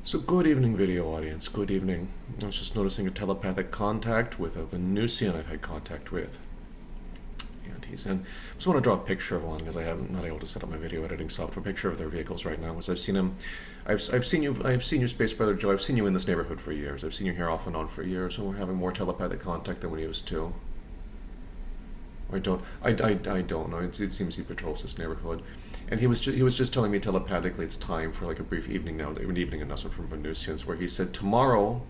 So good evening, video audience. Good evening. I was just noticing a telepathic contact with a Venusian I've had contact with. And he's in. I just want to draw a picture of one because I'm not able to set up my video editing software. A picture of their vehicles right now. Because I've seen him. I've seen you, Space Brother Joe. I've seen you in this neighborhood for years. I've seen you here off and on for years, and we're having more telepathic contact than we used to. I don't know. It seems he patrols this neighborhood, and he was just telling me telepathically it's time for like a brief evening now, an evening announcement from Venusians, where he said tomorrow,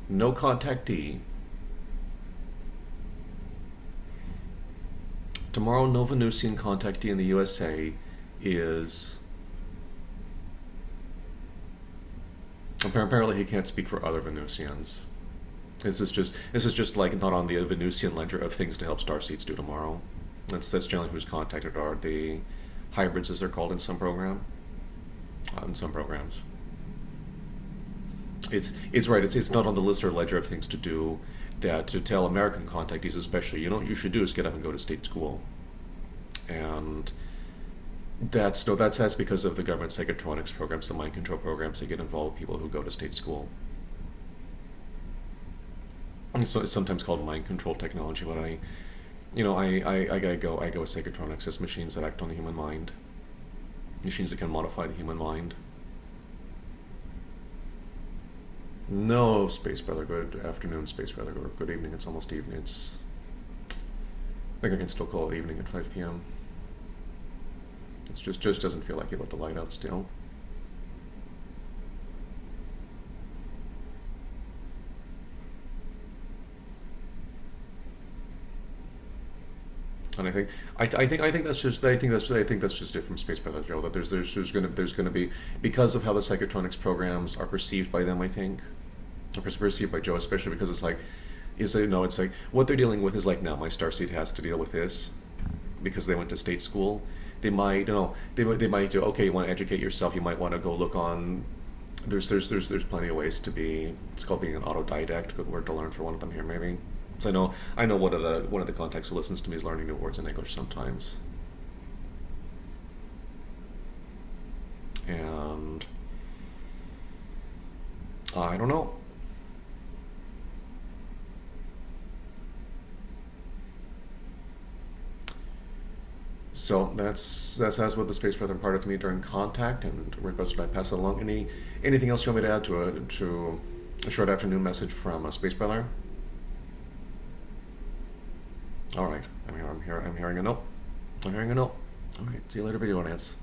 no contactee. Tomorrow, no Venusian contactee in the USA is. Apparently, he can't speak for other Venusians. This is just like not on the Venusian ledger of things to help starseeds do tomorrow. That's generally who's contacted are the hybrids, as they're called in some programs. It's right. It's not on the list or ledger of things to do. That to tell American contactees, especially, you know what you should do is get up and go to state school, and that's because of the government psychotronics programs, the mind control programs that get involved with people who go to state school. So it's sometimes called mind control technology, but I go with psychotronics as machines that act on the human mind, machines that can modify the human mind. No, Space Brother, good afternoon, Space Brother, or good evening, it's almost evening, I think I can still call it evening at 5 p.m. It just doesn't feel like you let the light out still. And I think that's just it from Space Brother Joe, that there's gonna be, because of how the psychotronics programs are perceived by them, I think, or perceived by Joe especially, because it's like what they're dealing with is like, now my starseed has to deal with this because they went to state school. They might do, okay, you want to educate yourself, you might want to go look on. There's plenty of ways to be. It's called being an autodidact. Good word to learn for one of them here, maybe. So I know one of the contacts who listens to me is learning new words in English sometimes, and I don't know. So that's what the Space Brother imparted to me during contact, and requested I pass it along. Anything else you want me to add to a short afternoon message from Space Brother? All right, I'm hearing a note. I'm hearing a note. All right, see you later, video audience.